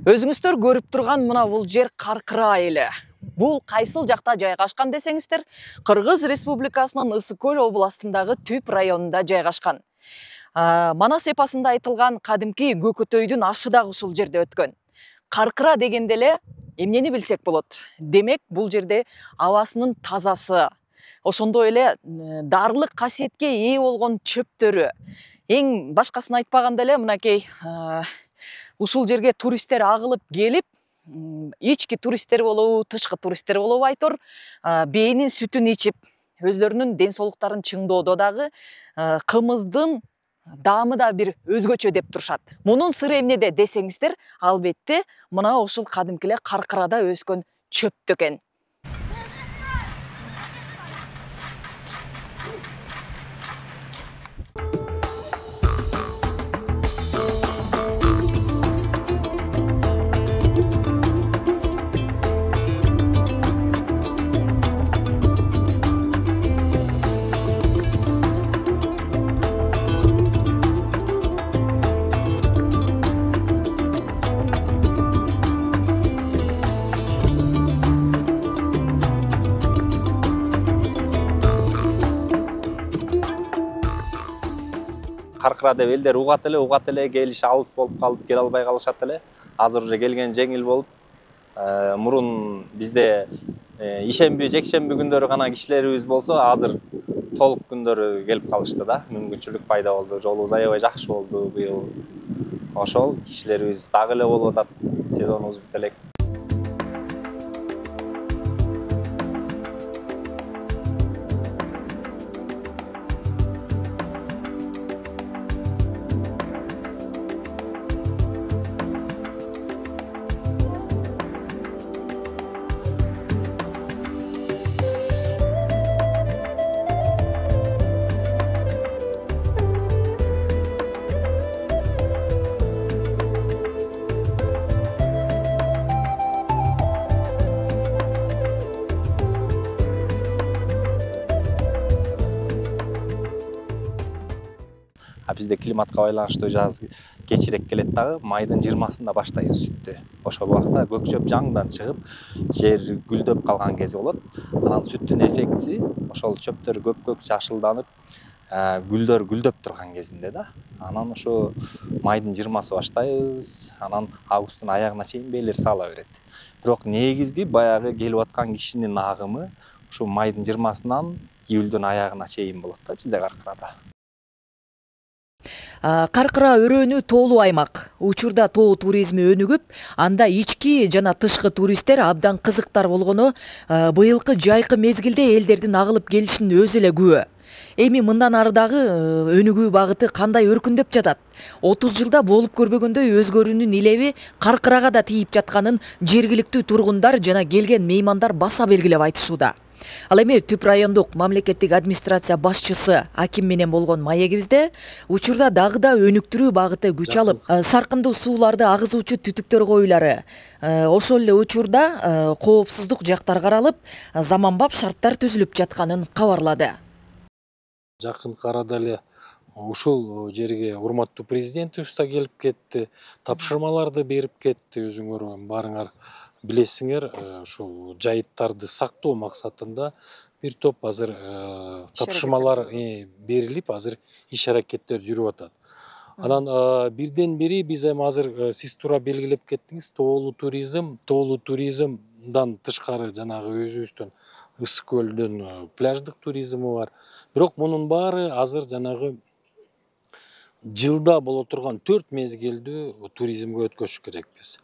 Өзүңүздөр көрүп турган мына бул жер Каркыра эле. Бул кайсыл жакта жайгашкан десеңиздер, Кыргыз Республикасынын Ысык Көл областындагы Түп районунда жайгашкан. Манас эпосунда айтылган кадимки Көкөтөйдүн ашы дагы ушул жерде өткөн. Каркыра дегенде эле эмнени билсек болот? Демек, бул жерде абасынын тазасы, ошондой эле дарылык касиетке ээ болгон чөптөрү. Эң башкасын айтпаганда эле мынакей ушул жерге туристтер агылып келип, ички туристтер болобу, тышкы туристтер болобу айтор, бээнин сүтүн ичип, өзлөрүнүн ден соолуктарын чыңдоодо дагы кымыздын даамы да бир өзгөчө деп турушат. Мунун сыры эмнеде десеңиздер, албетте мына ушул кадимки эле Каркырада өскөн чөптү экен. Каркыра деп элдер угат эле келиш алыс болуп калып келе албай калышат эле. Азыр уже келген жеңил болуп, мурун бизде ишемби, жекшемби күндөрү гана кишилерибиз болсо, азыр толук күндөрү келип калышты да. Мүмкүнчүлүк пайда болду. Жолубуз аябай жакшы болду быйыл. Ошол кишилерибиз дагы эле болуп атат. Сезонубуз бүт элек. Бизде климатка байланыштуу жаз кечирээк келет дагы, майдын 20-сында баштайбыз сүттү. Ошол убакта көк чөп жаңдан чыгып, жер гүлдөп калган кези болот. Анан сүттүн эффектиси ошол чөптөр көк жашылданып, гүлдөр гүлдөп турган кезинде да. Анан ошо майдын 20-сы баштайбыз, анан августтун аягына чейин бээлер сала берет. Бирок негизги баягы келип аткан кишинин агымы ушу майдын 20-сынан июлдун аягына чейин болот да бизде Каркырада. Каркыра өрөөнү тоолуу аймак. Учурда тоо туризми өнүгүп, анда ички жана тышкы туристтер абдан кызыктар болгону быйылкы жайкы мезгилде элдердин агылып келишинин өзү эле күбө. Эми мындан ары дагы өнүгүү багыты кандай өркүндөп жатат? 30 жылда болуп көрбөгөндөй өзгөрүүнүн илеби Каркырага да тийип жатканын жергиликтүү тургундар жана келген меймандар баса белгилеп айтышууда. Ал эми Түп райондук мамлекеттик администрация башчысы аким менен болгон маегибизде учурда дагы да өнүктүрүү багыты күч алып, саркындуу сууларды агызуучу түтүктөр коюлары, ошол эле учурда коопсуздук жактар каралып, заманбап шарттар түзүлүп жатканын кабарлады. Жакынкы арада эле ушул жерге урматтуу президентибиз да келип кетти, тапшырмаларды берип кетти. Өзүңөр барыңар билесиңер, ушул жайыттарды сактоо максатында бир топ азыр тапшырмалар берилип, азыр иш аракеттер жүрүп атат. Анан бирден бири биз эми азыр сиз туура белгилеп кеттиңиз, тоолуу туризмдан тышкары жанагы өзүбүздүн Ысык Көлдүн пляждык туризми бар. Бирок мунун баары азыр жанагы жылда боло турган 4 мезгилдүү туризмге өткөзүш керекпиз.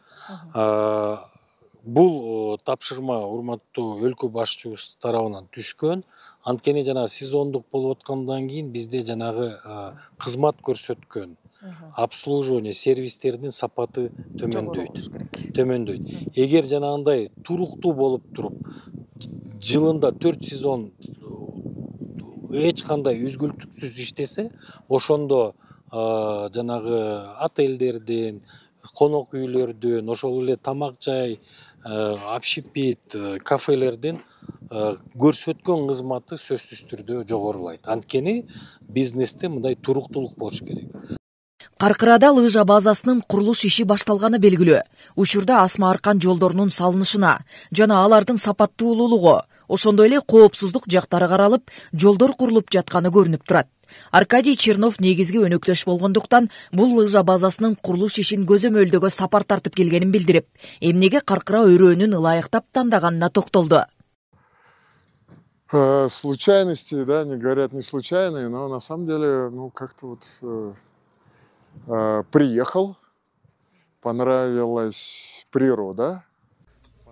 Бул тапшырма урматтуу өлкө башчыбыз тарабынан түшкөн. Анткени жана сезондук болуп аткандан кийин бизде жанагы кызмат көрсөткөн обслуживание сервистердин сапаты төмөндөйт. Эгер жанагындай туруктуу болуп туруп, жылында 4 сезон эч кандай үзгүлтүксүз иштесе, ошондо жанагы отелдердин, конок үйлөрдүн, ошол эле тамак жай, общепит, кафелердин көрсөткөн кызматы сөзсүз түрдө жогорулайт. Анткени бизнесте мындай туруктуулук болуш керек. Каркырада лыжа базасынын курулуш иши башталганы белгилүү. Учурда асма аркан жолдорунун салынышына жана алардын сапаттуулугу, ошондой эле коопсуздук жактары каралып, жолдор курулуп жатканы көрүнүп турат. Аркадий Чернов негизги өнөктөш болгондуктан бул лыжа базасынын курулуш ишин көзөмөлдөгө сапар тартып келгенин билдирип, эмнеге Каркыра өрөөнүн ылайыктап тандаганына токтолду. Случайности, да, не говорят не случайные, но на самом деле, как-то приехал, понравилась природа.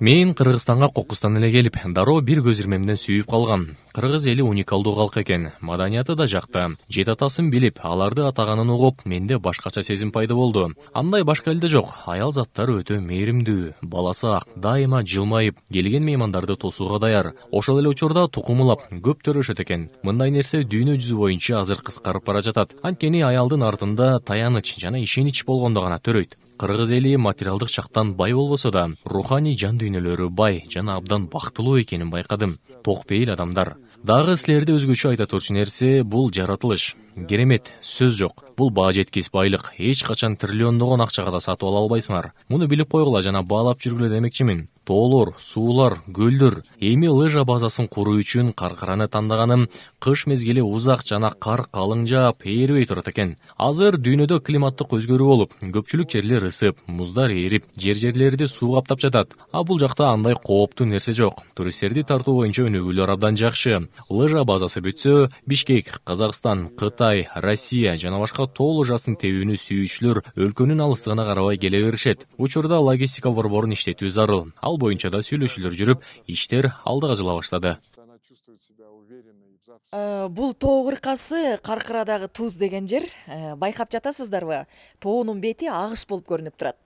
Мен Кыргызстанга кокустан эле келип, дароо бир көз ирмемден сүйүп калгам. Кыргыз эли уникалдуу калк экен, маданияты да жакты. Жет атасын билип, аларды атаганын угуп, менде башкача сезим пайда болду. Андай башка элде жок. Аял заттар өтө мээримдүү, баласы ак, дайыма жылмайып, келген меймандарды тосууга даяр. Ошол эле учурда тукумулап, көп төрөшөт экен. Мындай нерсе дүйнө жүзү боюнча азыр кыскарып бара жатат. Анткени аялдын артында таяныч жана ишенич болгондо гана төрөйт. Кыргыз эли материалдык жактан бай болбосо да, руханий жан дүйнөлөрү бай жана абдан бактылуу экенин байкадым. Токпейил адамдар. Дагы силерди өзгөчө айта турчу нерсе бул жаратылыш. Керемет, сөз жок. Бул баа жеткис байлык. Эч качан триллиондогон акчага да сатып ала албайсыңар. Муну билип койгула жана баалап жүргүлө демекчимин. Тоолор, суулар, көлдөр. Эми лыжа базасын куруу үчүн Каркыраны тандаганым кыш мезгили узак жана кар калың жаап, ээрибей турат экен. Азыр дүйнөдө климаттык өзгөрүү болуп, көпчүлүк жерлер ысып, муздар ээрип, жерлерди суу каптап жатат. А бул жакта андай кооптуу нерсе жок. Туристтерди тартуу боюнча өнүгүүлөр абдан жакшы. Лыжа базасы бүтсө, Бишкек, Казакстан, Кытай, Россия жана башка тоо лыжасын тебүүнү сүйүүчүлөр өлкөнүн алыстыгына карабай келе беришет. Учурда логистика борборун иштетүү зарыл. Ал боюнча да сүйлөшүүлөр жүрүп, иштер алдыга жыла баштады. Бул тоо кыркасы Каркырадагы туз деген жер. Байкап жатасыздарбы? Тоонун бети агыш болуп көрүнүп турат.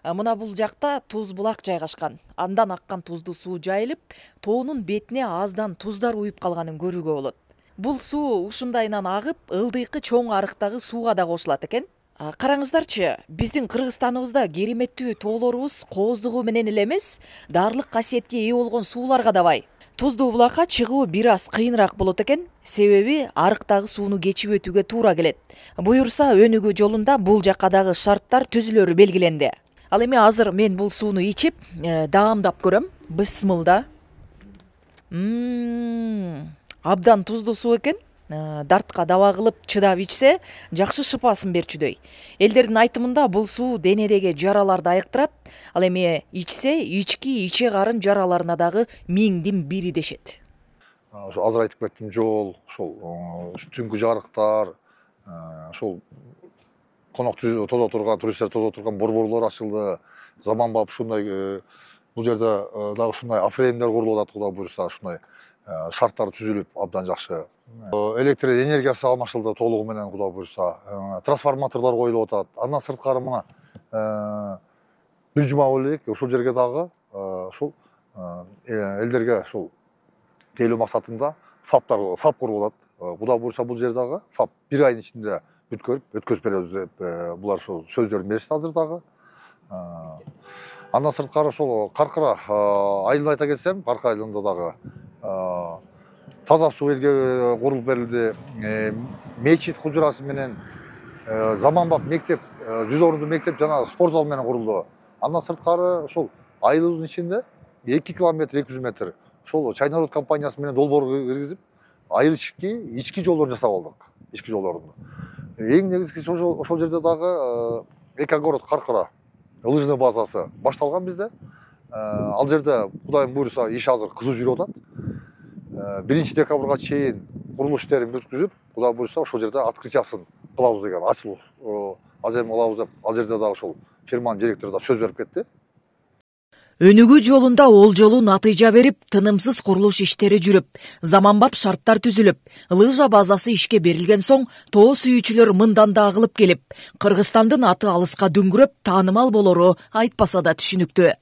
Мына бул жакта туз булак жайгашкан. Андан аккан туздуу суу жайылып, тоонун бетине аздан туздар уюп калганын көрүүгө болот. Бул суу ушундайынан агып, ылдыйкы чоң арыктагы сууга да кошулат экен. Караңыздарчы, биздин Кыргызстаныбызда кереметтүү тоолорубуз кооздугу менен эле эмес, даарылык касиетке ээ болгон сууларга да бай. Туздуу булакка чыгуу бир аз кыйыныраак болот экен, себеби арыктагы сууну кечип өтүүгө туура келет. Буюрса өнүгүү жолунда бул жакка дагы шарттар түзүлөрү белгиленди. Ал эми азыр мен бул сууну ичип, даамдап көрөм. Бисмилда. Абдан туздуу суу экен. Дартка даба кылып чыдап ичсе, жакшы шыпасын берчүдөй. Элдердин айтымында бул суу денедеги жараларды айыктырат. Ал эми ичсе, ички иче карын жараларына дагы 1000-1 дешет. Азыр айтып кеттим, жол, ошол түнкү жарыктар, ошол конок тозо турган, туристтер тозо турган борборлор ачылды. Заманбап ушундай бул жерде дагы ушундай афреймдер курулуп атат, Кудай буйрса, ушундай шарттар түзүлүп абдан жакшы. Электр энергиясы алмашылды толугу менен, Кудай буйрса. Трансформаторлор коюлуп атат. Андан сырткары мына бир жума болуп элек ушул жерге дагы ушул элдерге ушул тейлөө максатында ФАП курулуп атат. Кудай буйрса бул жер дагы ФАП 1 айдын ичинде өткөзүп беребиз деп булар ушул сөздөрүн беришти азыр дагы. Андан сырткары ошол Каркыра айылын айта кетсем, Каркыра айылында дагы таза суу элге курулуп берилди. Мечит хужурасы менен заманбап мектеп, 100 орунду мектеп жана спорт зал менен курулду. Андан сырткары ошол айылыбыздын ичинде 2 километр 200 метр ошол Чайнарод компаниясы менен долбоор киргизип, айыл ички жолдор жасап алдык. Ички жолдорду. Эң негизгиси ошол жерде дагы экогород Каркыра лыжный базасы башталган бизде. Ал жерде Кудайым буйрса иш азыр кызуу жүрүп атат. 1 декабрга чейин курулуш иштерин бүткүзүп, Кудай буйрса ошол жерде открытиясын кылабыз деген, ачылуу азем кылабыз деп, ал жерде дагы ошол фирманын директору да сөз берип кетти. Өнүгүү жолунда олжолуу натыйжа берип, тынымсыз курулуш иштери жүрүп, заманбап шарттар түзүлүп, лыжа базасы ишке берилген соң, тоо сүйүүчүлөр мындан да агылып келип, Кыргызстандын аты алыска дүңгүрөп, таанымал болору айтпаса да түшүнүктүү.